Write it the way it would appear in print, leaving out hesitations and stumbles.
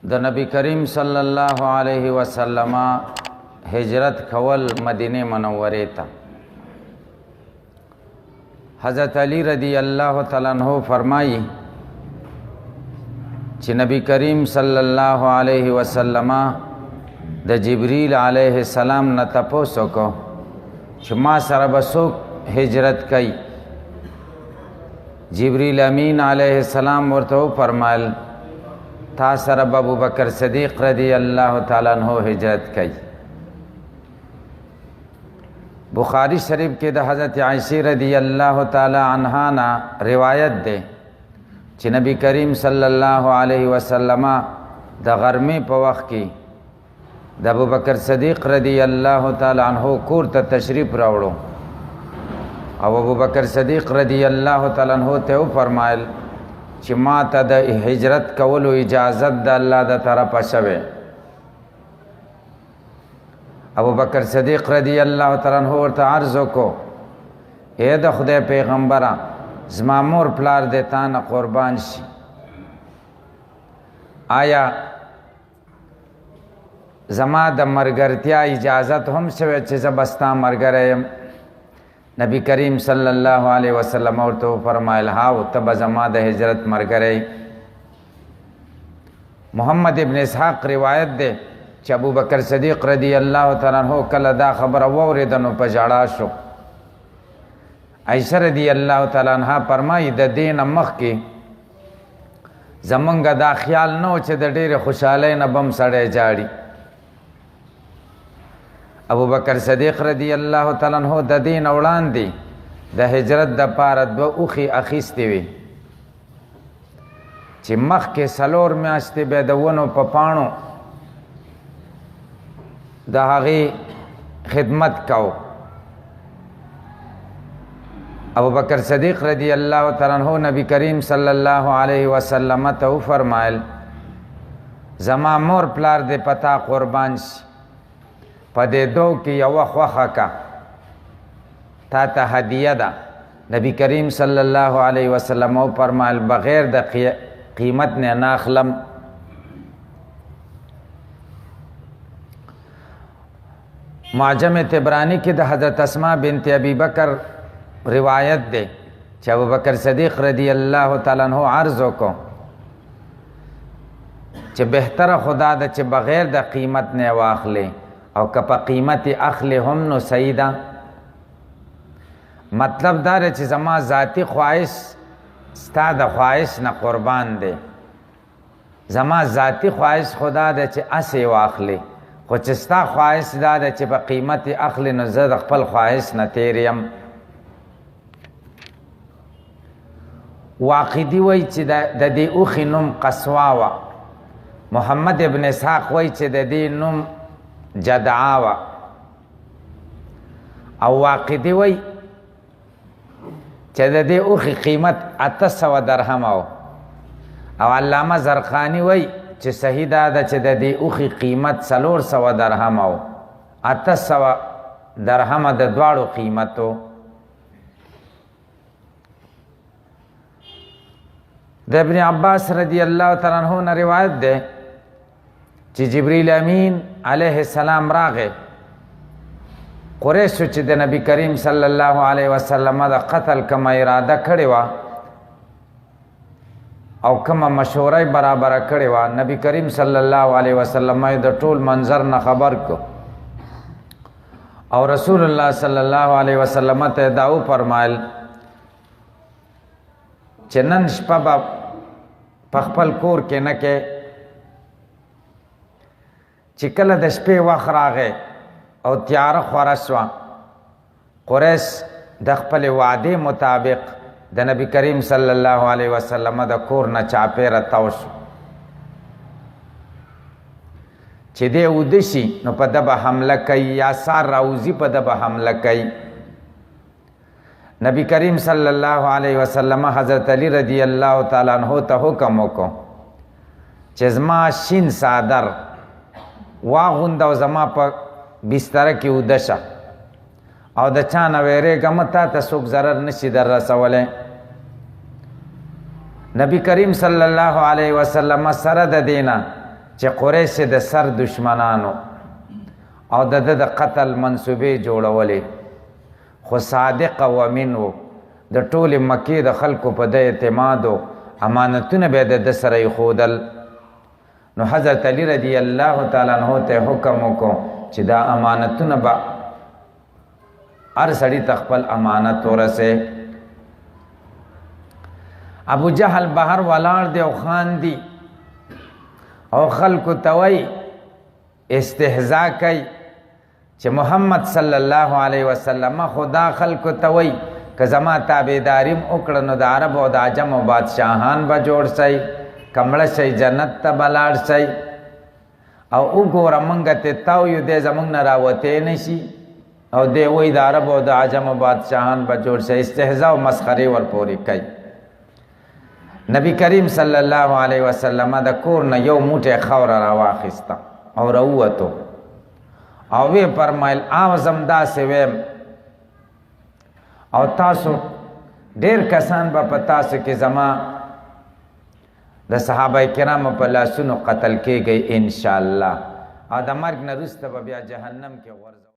د نبی کریم صلی الله علیه وسلم هجرت کول مدینه منوره ته. حضرت علی رضی الله تعالی عنہ فرمایي چې نبی کریم صلی الله علیه وسلم د جبرئیل علیه السلام نه تاسو کو چې ما سره بسوک هجرت کوي. جبرئیل امین علیه السلام ورته فرمایل تا سره ابو بکر صدیق رضی الله تعالی عنہ هجرت کوي. بخاری شریف کې د حضرت عائشہ رضی الله تعالی عنها نا روایت ده چې نبی کریم صلی الله علیه وسلم د غرمې په وخت کې د ابو بکر صدیق رضی الله تعالی عنہ کور ته تشریف راوړو او ابو بکر صدیق رضی الله تعالی عنہ ته فرمایل چې ما ته د هجرت کولو اجازت د الله د طرفه شوه. ابو بکر صدیق رضی الله تعالی عنہ ورته عرض وکړو اے د خدای پیغمبره زما مور پلار د تا نه قربان شي، آیا زما د مرګرتیا اجازت هم شوه چې زبستا مرګره یم؟ نبی کریم صلی الله علیه وسلم ورته فرمایل ها او تب زما د هجرت مرګره. محمد ابن اسحاق روایت ده چې ابو بکر صدیق رضی الله تعالی عنہ کله دا خبر اوریدنو په جړا شو. عائشہ رضی الله تعالی عنها فرمایي د دین مخ کې زمونږ دا خیال نو چې د ډېر خوشاله نه بم سړی جاړي. ابو بکر صدیق رضی الله تعالی عنہ د دین وړاندې د هجرت د پاره دو اوخي اخیستې وي چې مخ کې سلور میاشتې به د ونو په پاڼو د هغې خدمت کو. ابو بکر صدیق رضی الله تعالی عنہ نبی کریم صلی الله علیه وسلم ته فرمایل زما مور پلار دې پتا قربان شي، په دې دو کې یو خوخه کا تا ته هدیه ده. نبی کریم صلی الله علیه وسلم فرمایل بغیر د قیمت نه ناخلم. معجم طبرانی کې د حضرت اسماء بنت ابی بکر روایت ده چې ابو بکر صدیق رضی الله تعالی عنہ عرض وکړو چې بهتره خدا ده چې بغیر د قیمت نه واخلې او که په قیمت اخلې هم نو صحیح ده. مطلب دا چې زما ذاتی خواهش ستا د خواهش نه قربان دی. زما ذاتی خواهش خدا ده چې اسې واخلې، خو چې ستا خواهش دا ده چې په قیمت اخلې نو زه د خپل خواهش نه تیر یم. واقدي وایي چې د دې اوښې نوم قصوا وه. محمد ابن اسحاق وایي چې د دې نوم جدعا وه. او واقدي وایي چې د دې اوښې قیمت 800 درهم و. او علامه زرقانی وایي چې صحیح دا ده چې د دې اوښې قیمت 400 درهم و. 800 درهم د دواړو قیمت و. د ابن عباس رضی الله تعالی عنہ نه روایت ده چې جبرئیل امین علیه السلام راغی قریشو چې د نبی کریم صلی الله علیه وسلم د قتل کومه اراده کړې وه او کومه مشوره برابره کړې وه، نبی کریم صلی الله علیه وسلم د ټول منظر نه خبر کو او رسول الله صلی الله علیه وسلم ته دا فرمایل چې نن شپه به په خپل کور کې نه کې. چې کله د شپې وخت راغی او تیاره خوره شوه، قریش د خپل وعدې مطابق د نبی کریم صلی الله علیه وسلم د کور نه چاپېره تاو شو چې دی اوده شي نو په ده به حمله کوي یا سار راوځي په ده به حمله کوي. نبی کریم صلی الله علیه وسلم حضرت علی رضی الله تعالی عنہ ته حکم وکړو چې زما شین صادر واغوند او زما په بستره کې اوده شه او د چا نه ویرېږم تا ته څوک ضرر نشي در رسولی. نبی کریم صلی الله علیه وسلم سره د دینا چې قریش د سر دشمنانو او د قتل منصوبې جوړولې، خو صادق و امین و، د ټولې مکې د خلکو په د اعتماد و، امانتونه به د سره ایښودل. نو حضرت علی رضی الله تعالی عنہ ته حکم وکړو چې دا امانتونه به هر سړي ته خپل امانت ورسې. ابو جهل بهر ولاړ دی او خاندي او خلکو ته وایي استهزاء کوي چې محمد صلی الله علیه وسلم خدا خلکو ته وایي که زما تابعداریم وکړه نو د عرب او د عجم او بادشاهان به جوړ شي، کمړه شي جنت ته به لاړ شي، او وګوره موږ ته تاویو دی زموږ نه راوتی نه شي، او دی وایي د عرب او د عجم او بادشاهان به جوړ شي. استهزاء او مسخرې ورپورې کوي. نبی کریم صلی الله علیه وسلم د کور نه یو موټی خاوره راواخیسته او راووتو او وی فرمایل اوزم داسې ویم او تاسو ډیر کسان به په تاسو کې زما د صحابه کرامو په لاسونو قتل کېږئ انشاءالله، او د مرګ نه وروسته به بیا جهنم کې غورځو.